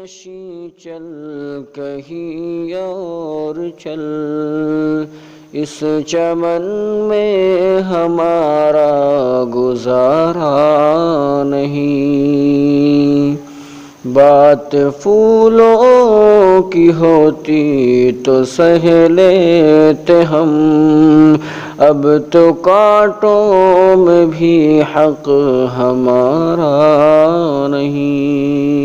نشیں چل کہیں اور چل، اس چمن میں ہمارا گزارا نہیں۔ بات پھولوں کی ہوتی تو سہ لیتے ہم، اب تو کانٹوں میں بھی حق ہمارا نہیں۔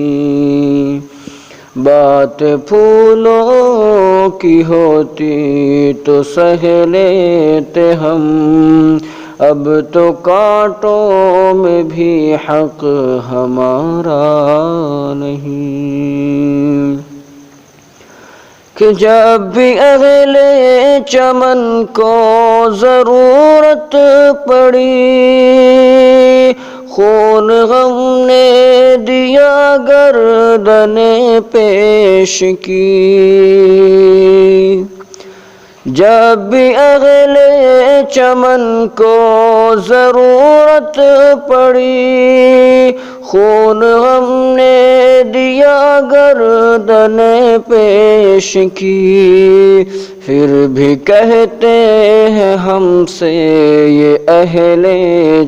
بات پھولوں کی ہوتی تو سہ لیتے ہم، اب تو کانٹوں میں بھی حق ہمارا نہیں۔ کہ جب بھی اہل چمن کو ضرورت پڑی، خون غم نے دیا گردن پیش کی۔ جب بھی اہل چمن کو ضرورت پڑی، خون غم نے دیا گردن پیش کی۔ پھر بھی کہتے ہیں ہم سے یہ اہل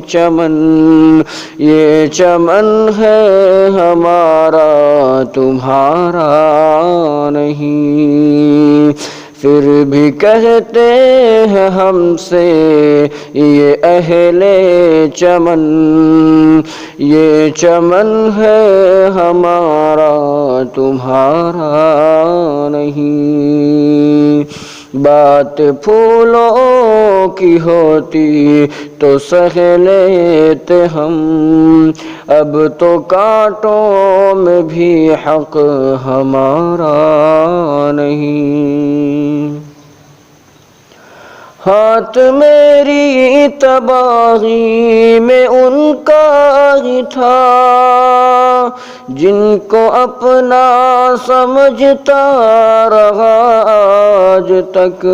چمن، یہ چمن ہے ہمارا تمہارا نہیں۔ پھر بھی کہتے ہیں ہم سے یہ اہل چمن، یہ چمن ہے ہمارا تمہارا نہیں۔ بات پھولوں کی ہوتی تو سہ لیتے ہم، اب تو کانٹوں میں بھی حق ہمارا نہیں۔ ہاتھ میری تباہی میں ان کا ہی تھا، جن کو اپنا سمجھتا رہا آج تک۔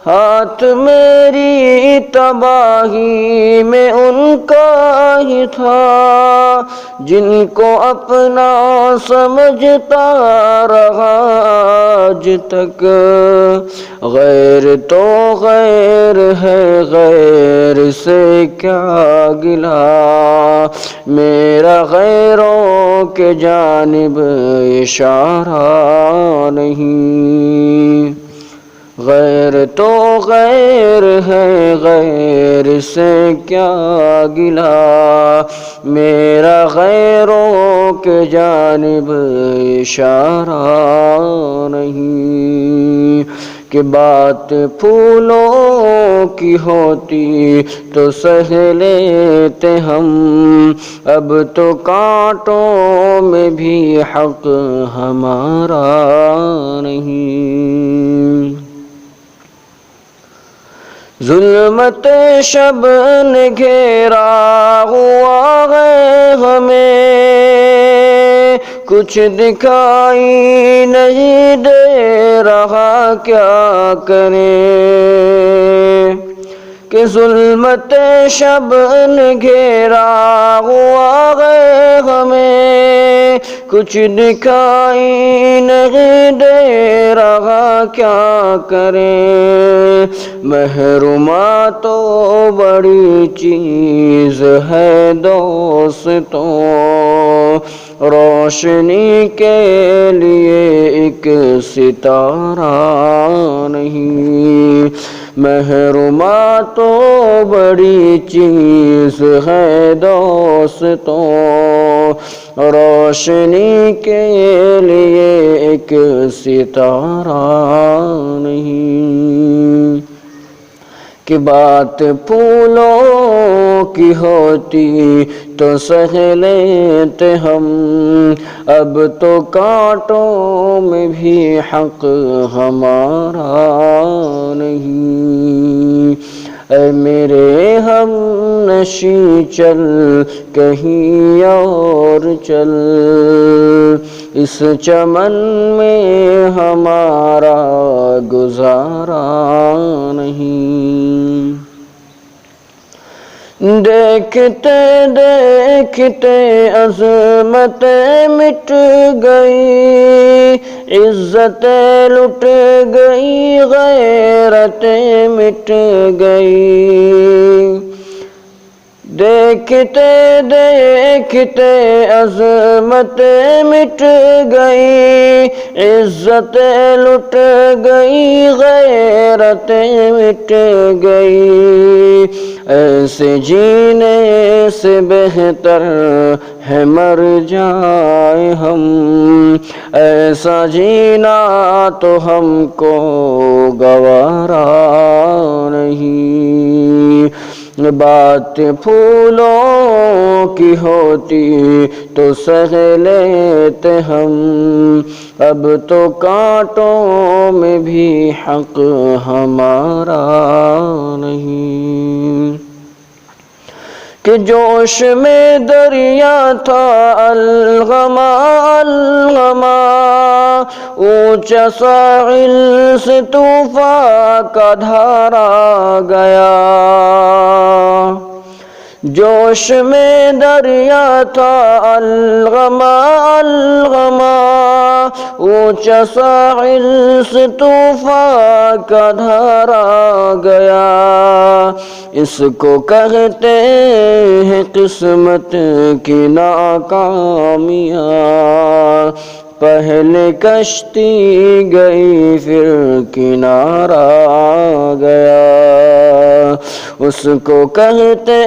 ہاتھ میری تباہی میں ان کا ہی تھا، جن کو اپنا سمجھتا رہا آج تک۔ غیر تو غیر ہے، غیر سے کیا گلہ، میرا غیروں کے جانب اشارہ نہیں۔ غیر تو غیر ہے، غیر سے کیا گلہ، میرا غیروں کے جانب اشارہ نہیں۔ کہ بات پھولوں کی ہوتی تو سہ لیتے ہم، اب تو کانٹوں میں بھی حق ہمارا نہیں۔ ظلمت شب نے گھیرا ہوا ہے ہمیں، کچھ دکھائی نہیں دے رہا کیا کریں۔ کہ ظلمت شب نے گھیرا ہوا ہے ہمیں، کچھ دکھائی نہیں دے رہا کیا کریں۔ محروما تو بڑی چیز ہے دوستوں، روشنی کے لیے ایک ستارہ نہیں۔ محروما تو بڑی چیز ہے دوستوں، روشنی کے لیے ایک ستارہ نہیں۔ کہ بات پھولوں کی ہوتی تو سہ لیتے ہم، اب تو کانٹوں میں بھی حق ہمارا نہیں۔ اے میرے ہم نشیں چل کہیں اور چل، اس چمن میں ہمارا گزارا نہیں۔ دیکھتے دیکھتے عظمتیں مٹ گئی، عزتیں لٹ گئی، غیرتیں مٹ گئی۔ دیکھتے دیکھتے عظمتیں مٹ گئی، عزتیں لٹ گئی، غیرتیں مٹ گئی۔ ایسے جینے سے بہتر ہے مر جائیں ہم، ایسا جینا تو ہم کو گوارا نہیں۔ بات پھولوں کی ہوتی تو سہ لیتے ہم، اب تو کانٹوں میں بھی حق ہمارا نہیں۔ کہ جوش میں دریا تھا الغما الغما، اونچا ساحل سے طوفان کا دھارا گیا۔ جوش میں دریا تھا الغما الغما، اونچا ساحل سے طوفان کا دھارا گیا۔ اس کو کہتے ہیں قسمت کی ناکامیاں، پہلے کشتی گئی پھر کنارہ گیا۔ اس کو کہتے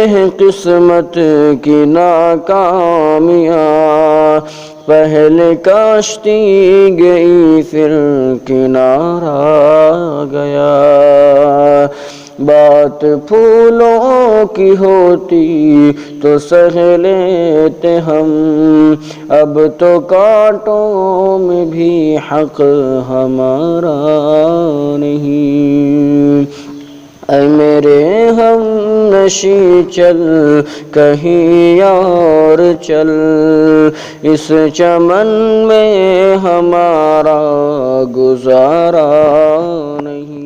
ہیں قسمت کی ناکامیاں، پہلے کشتی گئی پھر کنارہ گیا۔ بات پھولوں کی ہوتی تو سہ لیتے ہم، اب تو کانٹوں میں بھی حق ہمارا نہیں۔ اے میرے ہم نشیں چل کہیں اور چل، اس چمن میں ہمارا گزارا نہیں۔